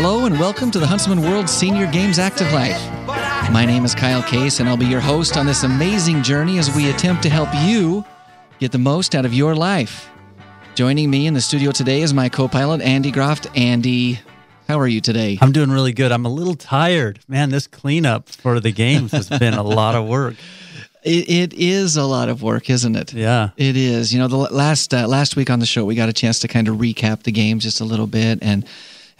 Hello and welcome to the Huntsman World Senior Games Active Life. My name is Kyle Case and I'll be your host on this amazing journey as we attempt to help you get the most out of your life. Joining me in the studio today is my co-pilot, Andy Groft. Andy, how are you today? I'm doing really good. I'm a little tired. Man, this cleanup for the games has been a lot of work. It is a lot of work, isn't it? Yeah. It is. You know, the last week on the show, we got a chance to kind of recap the games just a little bit and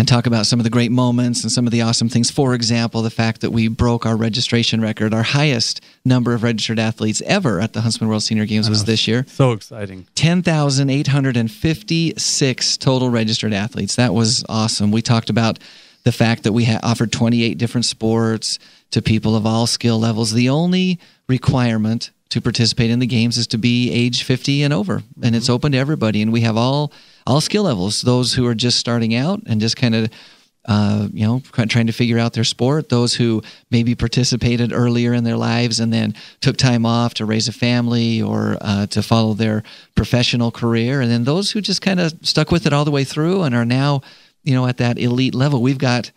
talk about some of the great moments and some of the awesome things. For example, the fact that we broke our registration record. Our highest number of registered athletes ever at the Huntsman World Senior Games was this year. So exciting. 10,856 total registered athletes. That was awesome. We talked about the fact that we offered 28 different sports to people of all skill levels. The only requirement to participate in the games is to be age 50 and over, and it's open to everybody. And we have all skill levels, those who are just starting out and just kind of trying to figure out their sport, those who maybe participated earlier in their lives and then took time off to raise a family or to follow their professional career, and then those who just kind of stuck with it all the way through and are now, at that elite level. We've got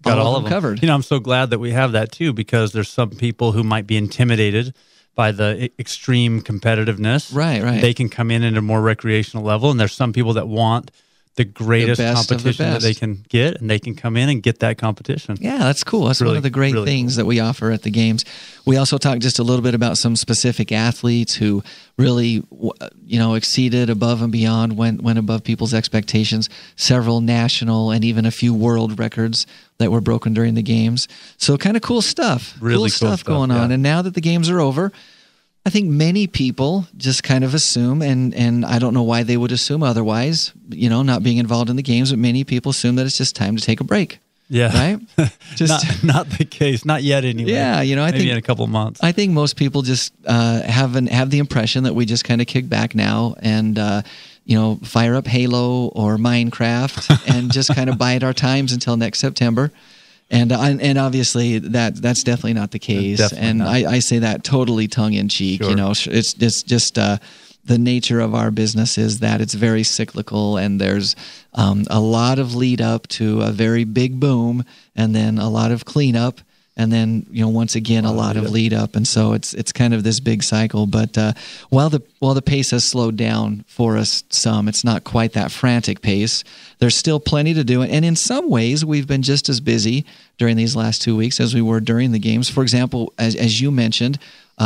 all of them covered. I'm so glad that we have that too, because there's some people who might be intimidated by the extreme competitiveness. Right. They can come in at a more recreational level, and there's some people that want the greatest competition that they can get, and they can come in and get that competition. Yeah, that's cool. That's really, one of the great things that we offer at the games. We also talked just a little bit about some specific athletes who really, exceeded above and beyond, went above people's expectations. Several national and even a few world records that were broken during the games. So kind of cool stuff. Really cool stuff going on. And now that the games are over, I think many people just kind of assume, and I don't know why they would assume otherwise, not being involved in the games, but many people assume that it's just time to take a break. Yeah. Right? Just not the case. Not yet anyway. Yeah, I think maybe in a couple of months. I think most people just have the impression that we just kind of kick back now and fire up Halo or Minecraft and just kind of bide our times until next September. And obviously that's definitely not the case. I say that totally tongue in cheek. Sure. It's just the nature of our business is that it's very cyclical, and there's a lot of lead up to a very big boom, and then a lot of cleanup, and then once again a lot of lead up, and so it's kind of this big cycle. But while the pace has slowed down for us some, it's not quite that frantic pace. There's still plenty to do, and in some ways we've been just as busy during these last 2 weeks as we were during the games. For example, as you mentioned,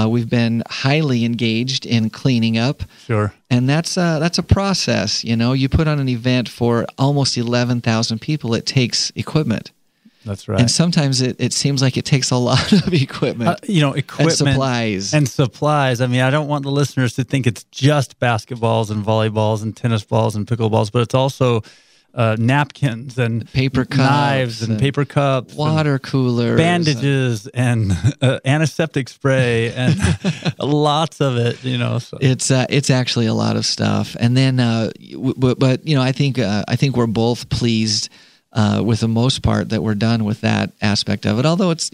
we've been highly engaged in cleaning up. Sure. And that's a process. You put on an event for almost 11,000 people. It takes equipment. That's right. And sometimes it seems like it takes a lot of equipment. Equipment and supplies. And supplies. I mean, I don't want the listeners to think it's just basketballs and volleyballs and tennis balls and pickleballs, but it's also napkins and paper cups, knives and paper cups, water coolers, bandages and antiseptic spray and lots of it. So. It's actually a lot of stuff. And then, but I think we're both pleased with the most part that we're done with that aspect of it. Although it's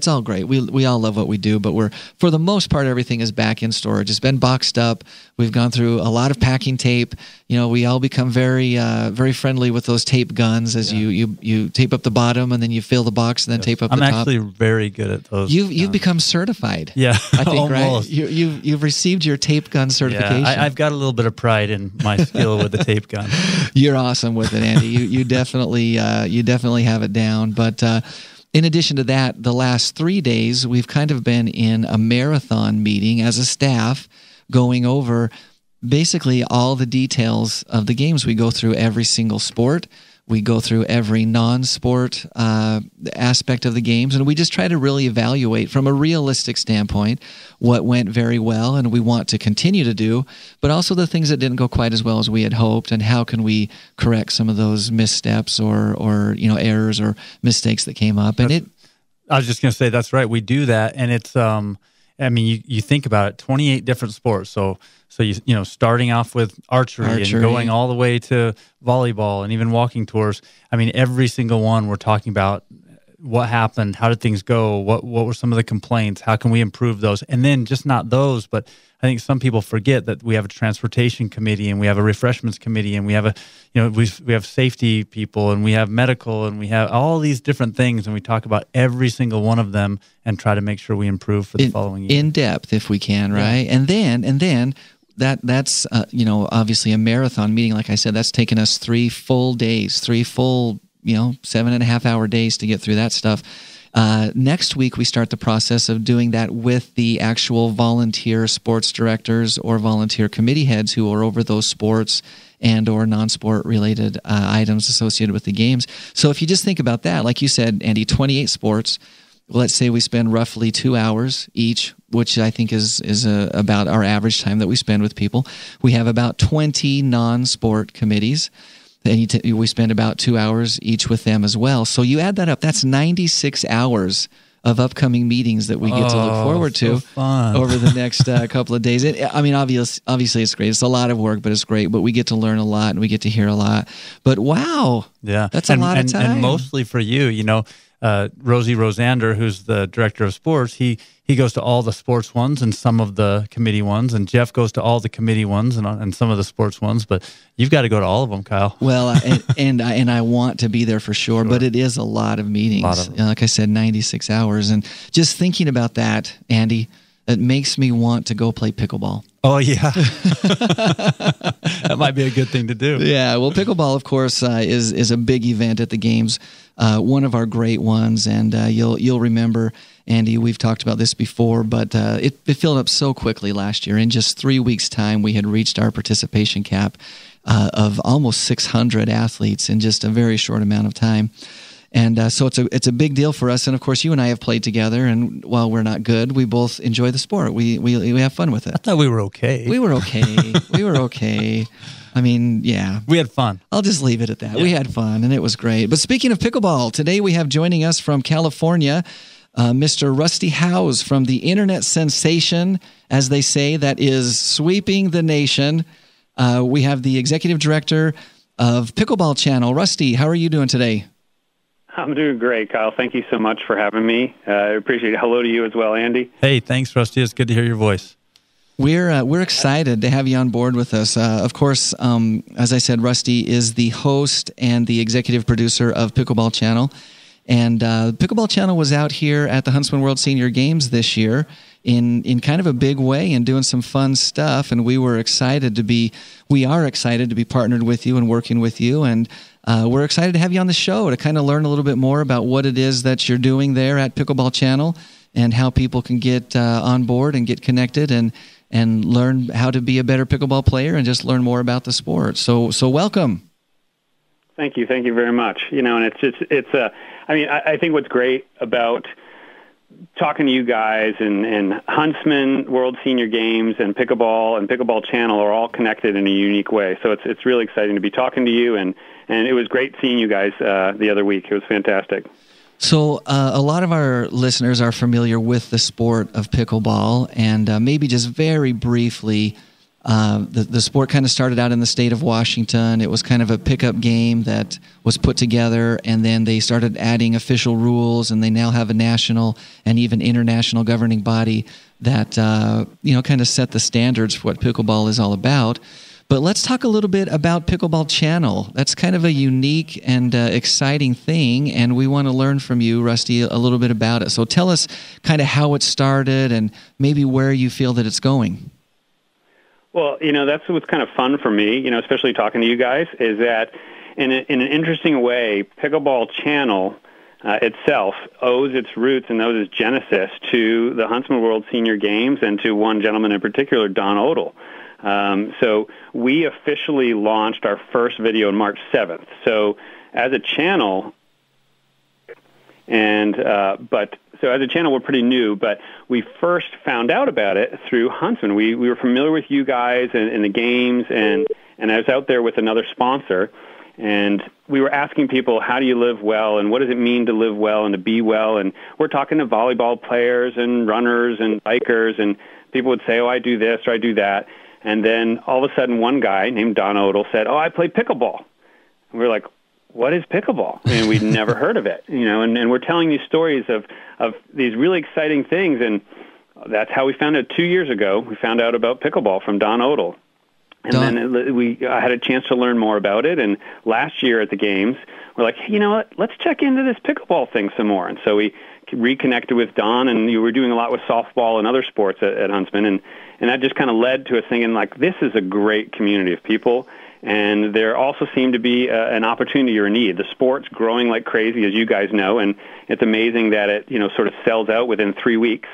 all great. We all love what we do, but for the most part everything is back in storage. It's been boxed up. We've gone through a lot of packing tape. We all become very very friendly with those tape guns as you tape up the bottom and then you fill the box and then tape up the top. I'm actually very good at those. You've become certified. Yeah, I think almost. Right. You've received your tape gun certification. Yeah, I've got a little bit of pride in my skill with the tape gun. You're awesome with it, Andy. You definitely have it down. But in addition to that, the last 3 days we've kind of been in a marathon meeting as a staff, going over basically all the details of the games. We go through every single sport. We go through every non-sport aspect of the games, and we just try to really evaluate from a realistic standpoint what went very well and we want to continue to do, but also the things that didn't go quite as well as we had hoped, and how can we correct some of those missteps or errors or mistakes that came up. And I was just going to say, that's right. We do that, and it's you think about it, 28 different sports. So starting off with archery and going all the way to volleyball and even walking tours. I mean, every single one we're talking about what happened, how did things go, what were some of the complaints, how can we improve those? And then just not those, but I think some people forget that we have a transportation committee and we have a refreshments committee and we have we have safety people and we have medical and we have all these different things, and we talk about every single one of them and try to make sure we improve for the following year. In depth, if we can, right? And then that's obviously a marathon meeting. Like I said, that's taken us 3 full days, 3 full 7.5-hour days to get through that stuff. Next week, we start the process of doing that with the actual volunteer sports directors or volunteer committee heads who are over those sports and or non-sport related items associated with the games. So if you just think about that, like you said, Andy, 28 sports. Let's say we spend roughly 2 hours each, which I think is about our average time that we spend with people. We have about 20 non-sport committees. We spend about 2 hours each with them as well. So you add that up, that's 96 hours of upcoming meetings that we get to look forward to over the next couple of days. Obviously it's great. It's a lot of work, but it's great. But we get to learn a lot and we get to hear a lot. But wow, that's a lot of time. And mostly for you, Rosie Rosander, who's the director of sports, he goes to all the sports ones and some of the committee ones, and Jeff goes to all the committee ones and some of the sports ones. But you've got to go to all of them, Kyle. Well, and I want to be there for sure, but it is a lot of meetings. Like I said, 96 hours, and just thinking about that, Andy, it makes me want to go play pickleball. Oh, yeah. That might be a good thing to do. Yeah, well, pickleball, of course, is a big event at the games, one of our great ones, and you'll remember, Andy, we've talked about this before, but it filled up so quickly last year. In just 3 weeks' time, we had reached our participation cap of almost 600 athletes in just a very short amount of time. And so it's a big deal for us. And of course, you and I have played together. And while we're not good, we both enjoy the sport. We have fun with it. I thought we were okay. We were okay. I mean, yeah. We had fun. I'll just leave it at that. Yeah. We had fun, and it was great. But speaking of pickleball, today we have joining us from California, Mr. Rusty Howes from the internet sensation, as they say, that is sweeping the nation. We have the executive director of Pickleball Channel. Rusty, how are you doing today? I'm doing great, Kyle. Thank you so much for having me. I appreciate it. Hello to you as well, Andy. Hey, thanks, Rusty. It's good to hear your voice. We're excited to have you on board with us. Of course, as I said, Rusty is the host and the executive producer of Pickleball Channel. And Pickleball Channel was out here at the Huntsman World Senior Games this year in kind of a big way and doing some fun stuff. And we are excited to be partnered with you and working with you. And we're excited to have you on the show to kind of learn a little bit more about what it is that you're doing there at Pickleball Channel and how people can get on board and get connected and learn how to be a better pickleball player and just learn more about the sport. So welcome. Thank you very much. And I think what's great about talking to you guys and Huntsman World Senior Games and Pickleball Channel are all connected in a unique way. So it's really exciting to be talking to you, and it was great seeing you guys the other week. It was fantastic. So a lot of our listeners are familiar with the sport of pickleball, and maybe just very briefly, the sport kind of started out in the state of Washington. It was kind of a pickup game that was put together, and then they started adding official rules, and they now have a national and even international governing body that kind of set the standards for what pickleball is all about. But let's talk a little bit about Pickleball Channel. That's kind of a unique and exciting thing, and we want to learn from you, Rusty, a little bit about it. So tell us kind of how it started and maybe where you feel that it's going. Well, that's what's kind of fun for me, especially talking to you guys, is that in an interesting way, Pickleball Channel itself owes its roots and owes its genesis to the Huntsman World Senior Games and to one gentleman in particular, Don Odell. So we officially launched our first video on March 7th. So as a channel, we're pretty new, but we first found out about it through Huntsman. We were familiar with you guys and the games, and I was out there with another sponsor, and we were asking people, how do you live well, and what does it mean to live well and to be well? And we're talking to volleyball players and runners and bikers, and people would say, oh, I do this or I do that. And then all of a sudden one guy named Don Odell said, oh, I play pickleball. And we were like, what is pickleball? And we'd never heard of it, and we're telling these stories of these really exciting things. And that's how we found out 2 years ago. We found out about pickleball from Don Odell. And then I had a chance to learn more about it. And last year at the games, we're like, hey, you know what? Let's check into this pickleball thing some more. And so we reconnected with Don, and you were doing a lot with softball and other sports at Huntsman. And that just kind of led to us thinking, like, this is a great community of people. And there also seemed to be an opportunity or a need. The sport's growing like crazy, as you guys know, and it's amazing that it, sort of sells out within 3 weeks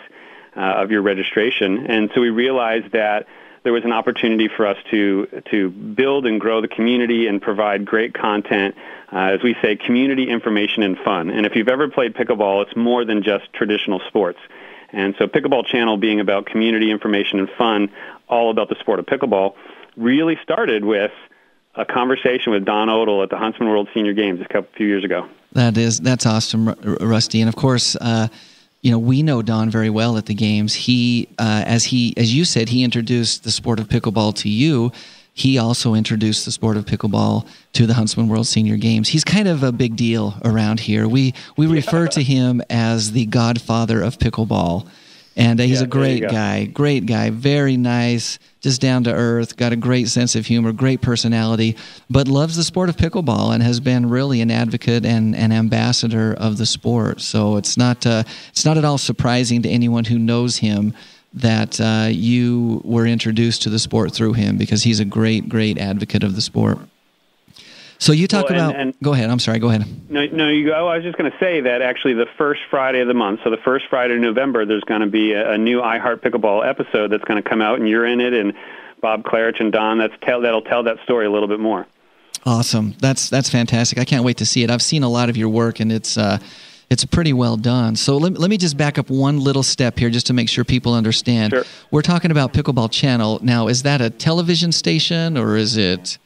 of your registration. And so we realized that there was an opportunity for us to build and grow the community and provide great content, as we say, community information and fun. And if you've ever played pickleball, it's more than just traditional sports. And so Pickleball Channel being about community information and fun, all about the sport of pickleball, really started with a conversation with Don Odell at the Huntsman World Senior Games a few years ago. That's awesome, Rusty. And of course, we know Don very well at the games. He, as you said, he introduced the sport of pickleball to you. He also introduced the sport of pickleball to the Huntsman World Senior Games. He's kind of a big deal around here. We refer to him as the godfather of pickleball. And he's a great guy, very nice, just down to earth, got a great sense of humor, great personality, but loves the sport of pickleball and has been really an advocate and an ambassador of the sport. So it's not at all surprising to anyone who knows him that you were introduced to the sport through him, because he's a great advocate of the sport. So you talk about... go ahead. I'm sorry. Go ahead. No, you go. I was just going to say that actually the first Friday of the month, so the first Friday of November, there's going to be a new I Heart Pickleball episode that's going to come out, and you're in it, and Bob Clarich and Don, that'll tell that story a little bit more. Awesome. That's fantastic. I can't wait to see it. I've seen a lot of your work, and it's pretty well done. So let me just back up one little step here just to make sure people understand. Sure. We're talking about Pickleball Channel. Now, is that a television station, or is it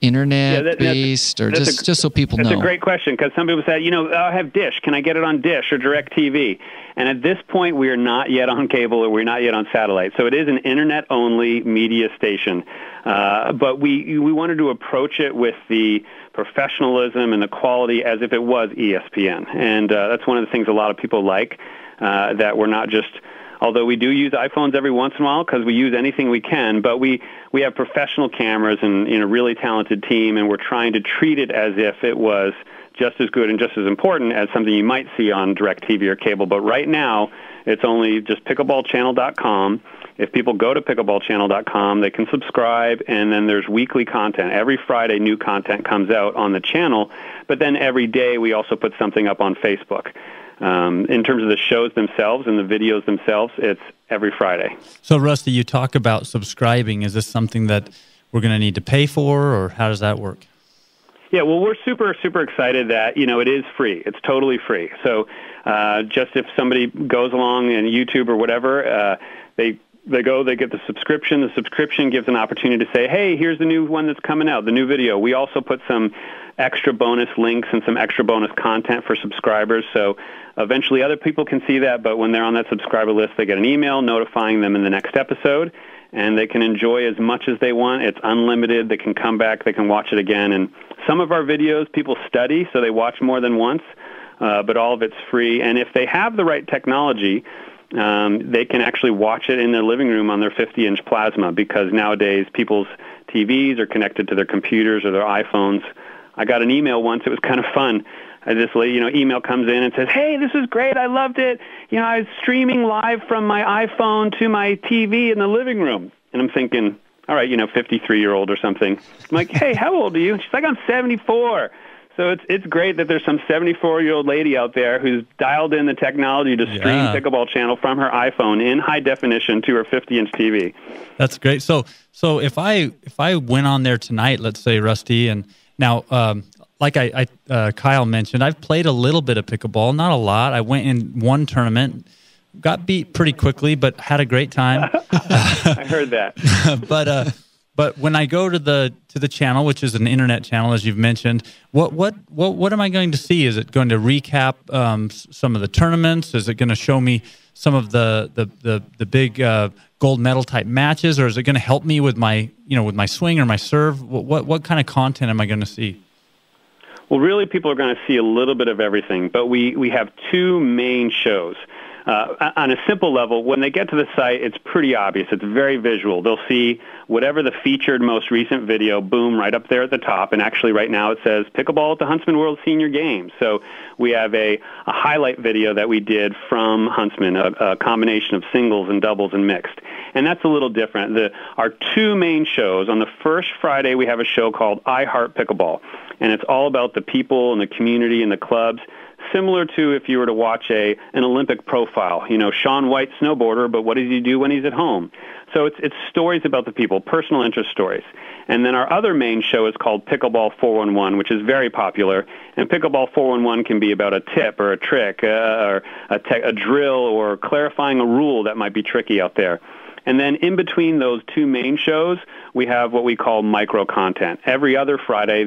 internet-based, or just so people know? That's a great question, because some people say, I have Dish. Can I get it on Dish or DirecTV? And at this point, we are not yet on cable, or we're not yet on satellite. So it is an internet-only media station. But we wanted to approach it with the professionalism and the quality as if it was ESPN. And that's one of the things a lot of people like, that we're not just... Although we do use iPhones every once in a while, because we use anything we can, but we have professional cameras and a really talented team, and we're trying to treat it as if it was just as good and just as important as something you might see on DirecTV or cable. But right now, it's only just pickleballchannel.com. If people go to pickleballchannel.com, they can subscribe, and then there's weekly content. Every Friday, new content comes out on the channel, but then every day we also put something up on Facebook. In terms of the shows themselves and the videos themselves, it's every Friday. So, Rusty, you talk about subscribing. Is this something that we're going to need to pay for, or how does that work? Yeah, well, we're super excited that, it is free. It's totally free. So just if somebody goes along in YouTube or whatever, they get the subscription. The subscription gives an opportunity to say, hey, here's the new one that's coming out, the new video. We also put some extra bonus links and some extra bonus content for subscribers. So eventually other people can see that, but when they're on that subscriber list, they get an email notifying them in the next episode, and they can enjoy as much as they want. It's unlimited. They can come back. They can watch it again. And some of our videos people study, so they watch more than once, but all of it's free. And if they have the right technology, they can actually watch it in their living room on their 50-inch plasma, because nowadays people's TVs are connected to their computers or their iPhones. I got an email once. It was kind of fun. This email comes in and says, hey, this is great. I loved it. I was streaming live from my iPhone to my TV in the living room. And I'm thinking, all right, 53-year-old or something. I'm like, hey, how old are you? She's like, I'm 74. So it's great that there's some 74-year-old lady out there who's dialed in the technology to stream Pickleball Channel from her iPhone in high definition to her 50-inch TV. That's great. So if I went on there tonight, let's say, Rusty, and now like Kyle mentioned, I've played a little bit of pickleball, not a lot. I went in one tournament, got beat pretty quickly, but had a great time. I heard that. But when I go to the channel, which is an internet channel, as you've mentioned, what am I going to see? Is it going to recap some of the tournaments? Is it going to show me some of the big gold medal type matches, or is it going to help me with my swing or my serve? What kind of content am I going to see? Well, really, people are going to see a little bit of everything, but we have two main shows. on a simple level, when they get to the site, it's pretty obvious. It's very visual. They'll see whatever the featured most recent video, boom, right up there at the top. And actually right now it says Pickleball at the Huntsman World Senior Games. So we have a highlight video that we did from Huntsman, a combination of singles and doubles and mixed. And that's a little different. Our two main shows, on the first Friday we have a show called I Heart Pickleball. And it's all about the people and the community and the clubs, similar to if you were to watch an Olympic profile. Shaun White, snowboarder, but what does he do when he's at home? So it's stories about the people, personal interest stories. And then our other main show is called Pickleball 411, which is very popular. And Pickleball 411 can be about a tip or a trick or a drill or clarifying a rule that might be tricky out there. And then in between those two main shows, we have what we call micro content. Every other Friday,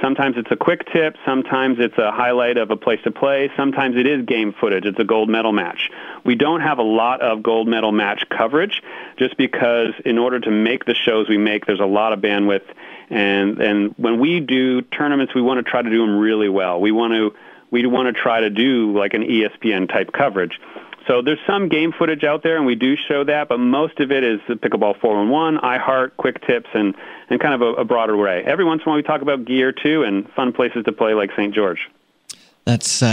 sometimes it's a quick tip, sometimes it's a highlight of a place to play, sometimes it is game footage, it's a gold medal match. We don't have a lot of gold medal match coverage just because in order to make the shows we make, there's a lot of bandwidth. And when we do tournaments, we want to try to do them really well. We want to try to do like an ESPN type coverage. So there's some game footage out there, and we do show that, but most of it is the Pickleball 411, iHeart, quick tips, and kind of a broader array. Every once in a while we talk about gear, too, and fun places to play like St. George. That's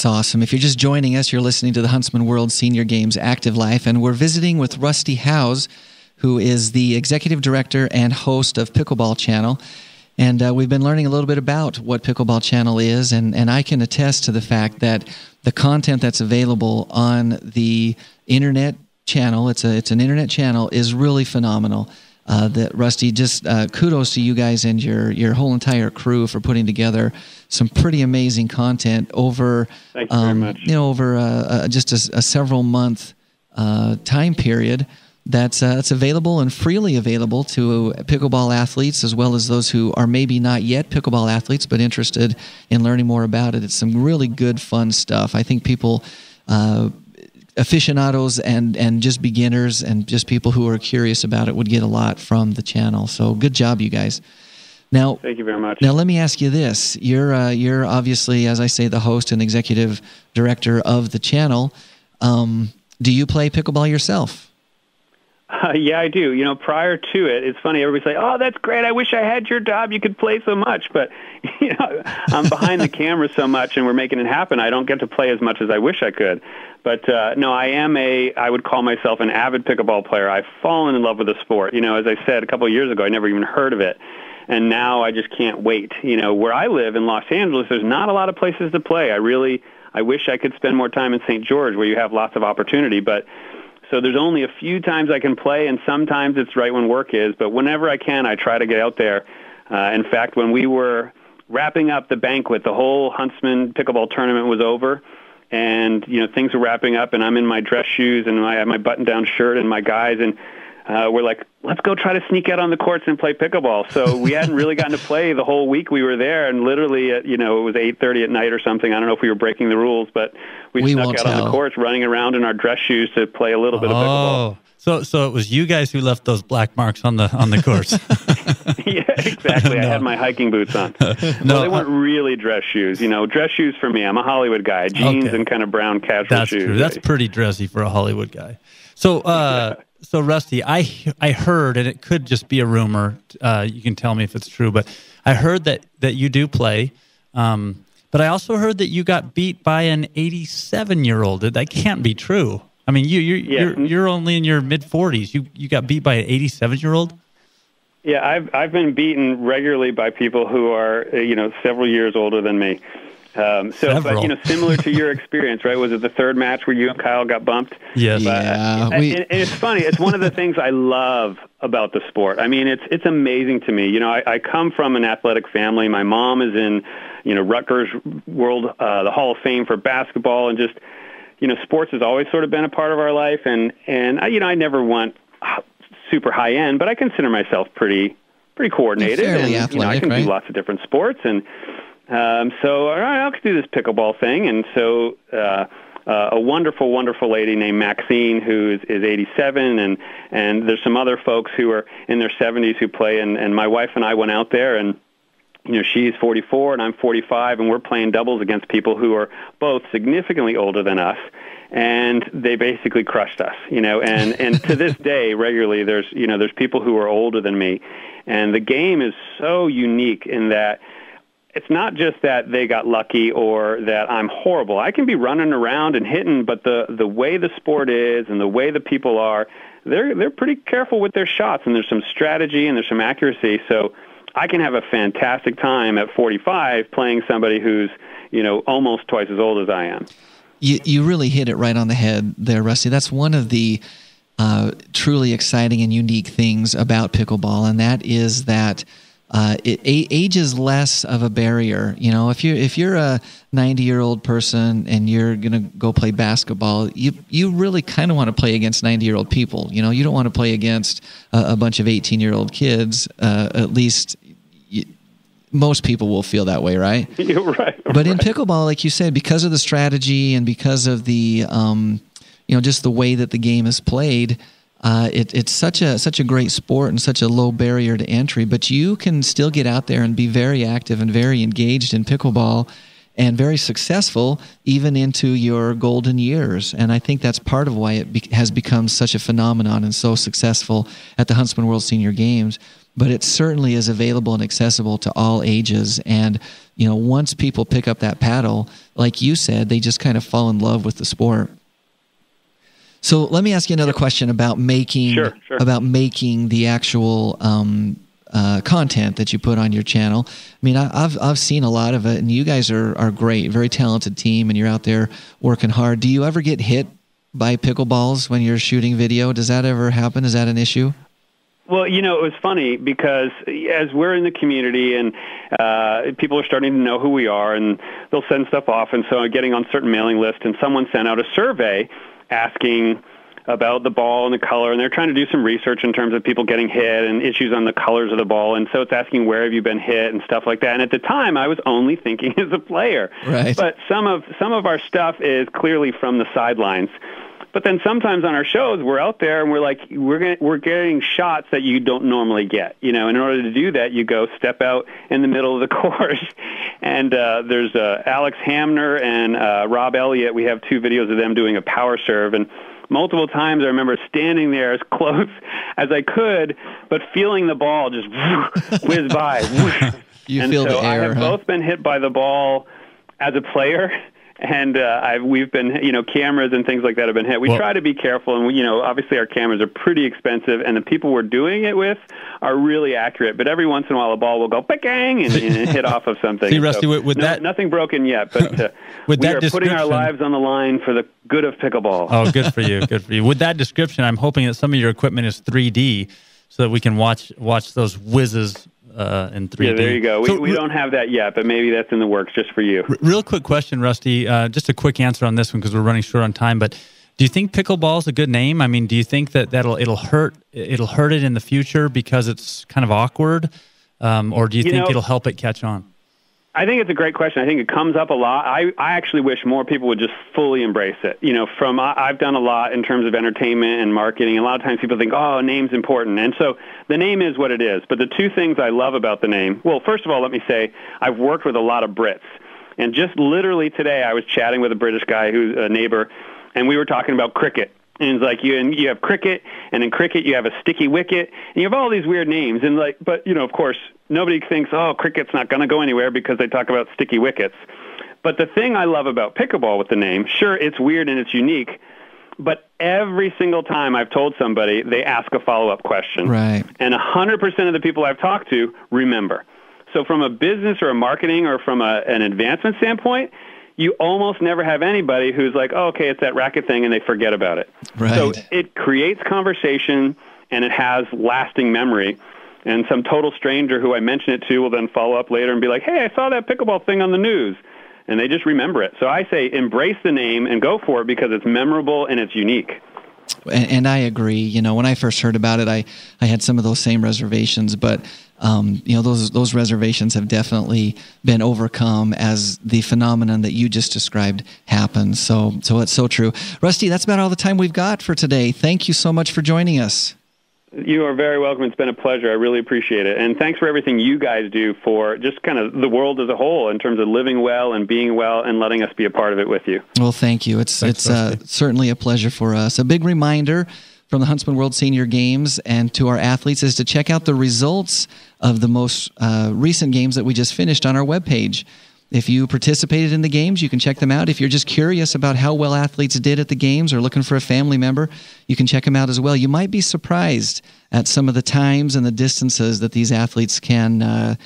awesome. If you're just joining us, you're listening to the Huntsman World Senior Games Active Life, and we're visiting with Rusty Howes, who is the executive director and host of Pickleball Channel. And we've been learning a little bit about what Pickleball Channel is, and I can attest to the fact that the content that's available on the internet channel, it's an internet channel, is really phenomenal. That Rusty, just kudos to you guys and your whole entire crew for putting together some pretty amazing content over Thank you very much. Over just a several month time period. That's available and freely available to pickleball athletes as well as those who are maybe not yet pickleball athletes but interested in learning more about it. It's some really good, fun stuff. I think people, aficionados and just beginners and just people who are curious about it would get a lot from the channel. So good job, you guys. Now, thank you very much. Now, let me ask you this. You're obviously, as I say, the host and executive director of the channel. Do you play pickleball yourself? Yeah, I do. Prior to it, it's funny. Everybody's like, "Oh, that's great. I wish I had your job. You could play so much." But I'm behind the camera so much, and we're making it happen. I don't get to play as much as I wish I could. But no, I would call myself an avid pickleball player. I've fallen in love with the sport. As I said a couple of years ago, I never even heard of it, and now I just can't wait. Where I live in Los Angeles, there's not a lot of places to play. I wish I could spend more time in St. George, where you have lots of opportunity, but. So there's only a few times I can play, and sometimes it's right when work is. But whenever I can, I try to get out there. In fact, when we were wrapping up the banquet, the whole Huntsman pickleball tournament was over, and things were wrapping up, and I'm in my dress shoes and I have my button-down shirt and my guys, and we're like, let's go try to sneak out on the courts and play pickleball. So we hadn't really gotten to play the whole week we were there, and literally, it was 8:30 at night or something. I don't know if we were breaking the rules, but we snuck out on the courts, running around in our dress shoes to play a little bit of pickleball. So it was you guys who left those black marks on the courts. Yeah, exactly. No. I had my hiking boots on. Well, they weren't really dress shoes. Dress shoes for me. I'm a Hollywood guy. Jeans and kind of brown casual That's shoes. True. That's pretty dressy for a Hollywood guy. So, So Rusty, I heard, and it could just be a rumor. You can tell me if it's true, but I heard that you do play. But I also heard that you got beat by an 87-year-old. That can't be true. I mean, you're only in your mid-40s. You got beat by an 87-year-old? Yeah, I've been beaten regularly by people who are several years older than me. But similar to your experience, right? Was it the third match where you and Kyle got bumped? Yes. And it's funny. It's one of the things I love about the sport. I mean, it's amazing to me. I come from an athletic family. My mom is in, Rutgers World, the Hall of Fame for basketball, and just, sports has always sort of been a part of our life. And I never want super high end, but I consider myself pretty coordinated. Fairly athletic, I can right? do lots of different sports, and so all right, I'll do this pickleball thing. And so a wonderful, wonderful lady named Maxine, who is 87, and there's some other folks who are in their 70s who play, and my wife and I went out there, and she's 44 and I'm 45, and we're playing doubles against people who are both significantly older than us. and they basically crushed us, and to this day, regularly, there's people who are older than me, and the game is so unique in that it's not just that they got lucky or that I'm horrible. I can be running around and hitting, but the way the sport is and the way the people are, they're pretty careful with their shots, and there's some strategy and there's some accuracy. So I can have a fantastic time at 45 playing somebody who's, almost twice as old as I am. You really hit it right on the head there, Rusty. That's one of the truly exciting and unique things about pickleball, and that is that age is less of a barrier. If you're a 90-year-old person and you're gonna go play basketball, you really kind of want to play against 90-year-old people. You don't want to play against a bunch of 18-year-old kids. At least most people will feel that way, right? You're right. But in pickleball, like you said, because of the strategy and because of the just the way that the game is played. It's such a great sport and such a low barrier to entry, but you can still get out there and be very active and very engaged in pickleball and very successful even into your golden years. And I think that's part of why it has become such a phenomenon and so successful at the Huntsman World Senior Games. But it certainly is available and accessible to all ages. And, once people pick up that paddle, like you said, they just kind of fall in love with the sport. So let me ask you another question about making the actual content that you put on your channel. I mean, I've seen a lot of it, and you guys are great, very talented team, and you're out there working hard. Do you ever get hit by pickleballs when you're shooting video? Does that ever happen? Is that an issue? Well, it was funny because as we're in the community and people are starting to know who we are, and they'll send stuff off, and so I'm getting on certain mailing lists, and someone sent out a survey asking about the ball and the color, and they're trying to do some research in terms of people getting hit and issues on the colors of the ball, and so it's asking where have you been hit and stuff like that. And at the time, I was only thinking as a player. Right. But some of our stuff is clearly from the sidelines. But then sometimes on our shows, we're out there and we're getting shots that you don't normally get. In order to do that, you go step out in the middle of the court. And there's Alex Hamner and Rob Elliott. We have 2 videos of them doing a power serve. And multiple times I remember standing there as close as I could, but feeling the ball just whiz by. You feel the air, I have both been hit by the ball as a player. And we've been, cameras and things like that have been hit. We try to be careful, and obviously our cameras are pretty expensive, and the people we're doing it with are really accurate. But every once in a while, a ball will go bang and hit off of something. See, Rusty, with that, nothing broken yet, but we are putting our lives on the line for the good of pickleball. Oh, good for you, good for you. With that description, I'm hoping that some of your equipment is 3D, so that we can watch those whizzes. In 3D. Yeah, there you go. We don't have that yet, but maybe that's in the works just for you. Real quick question, Rusty. Just a quick answer on this one because we're running short on time. But do you think pickleball is a good name? I mean, do you think that it'll hurt it in the future because it's kind of awkward, or do you think it'll help it catch on? I think it's a great question. I think it comes up a lot. I actually wish more people would just fully embrace it. I've done a lot in terms of entertainment and marketing. A lot of times people think, oh, name's important. And so the name is what it is. But the 2 things I love about the name, well, first of all, let me say I've worked with a lot of Brits. And just literally today I was chatting with a British guy who's a neighbor, and we were talking about cricket. And it's like you have cricket, and in cricket you have a sticky wicket, and you have all these weird names. And but of course, nobody thinks, oh, cricket's not going to go anywhere because they talk about sticky wickets. But the thing I love about pickleball with the name, sure, it's weird and it's unique, but every single time I've told somebody, they ask a follow-up question. Right. And 100% of the people I've talked to remember. So from a business or a marketing or from an advancement standpoint, you almost never have anybody who's like, oh, okay, it's that racket thing, and they forget about it. Right. So it creates conversation, and it has lasting memory. And some total stranger who I mention it to will then follow up later and be like, hey, I saw that pickleball thing on the news. And they just remember it. So I say embrace the name and go for it because it's memorable and it's unique. And I agree. When I first heard about it, I had some of those same reservations, but those reservations have definitely been overcome as the phenomenon that you just described happens. So it's so true. Rusty, that's about all the time we've got for today. Thank you so much for joining us. You are very welcome. It's been a pleasure. I really appreciate it. And thanks for everything you guys do for just kind of the world as a whole in terms of living well and being well and letting us be a part of it with you. Well, thank you. It's certainly a pleasure for us. A big reminder from the Huntsman World Senior Games and to our athletes is to check out the results of the most recent games that we just finished on our webpage. If you participated in the games, you can check them out. If you're just curious about how well athletes did at the games or looking for a family member, you can check them out as well. You might be surprised at some of the times and the distances that these athletes can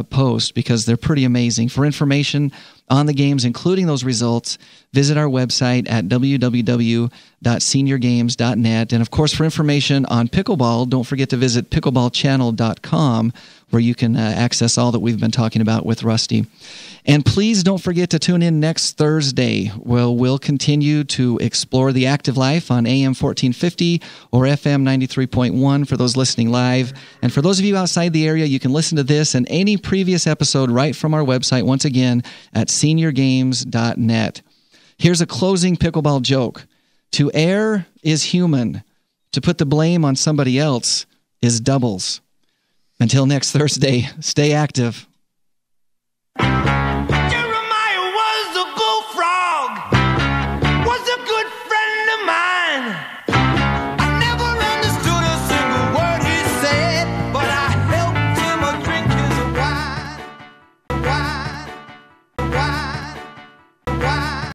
post because they're pretty amazing. For information on the games, including those results, visit our website at www.seniorgames.net. And, of course, for information on pickleball, don't forget to visit pickleballchannel.com, where you can access all that we've been talking about with Rusty. And please don't forget to tune in next Thursday, where we'll continue to explore the active life on AM 1450 or FM 93.1 for those listening live. And for those of you outside the area, you can listen to this and any previous episode right from our website, once again, at seniorgames.net. Here's a closing pickleball joke. To err is human. To put the blame on somebody else is doubles. Until next Thursday, stay active. Jeremiah was a bullfrog, was a good friend of mine.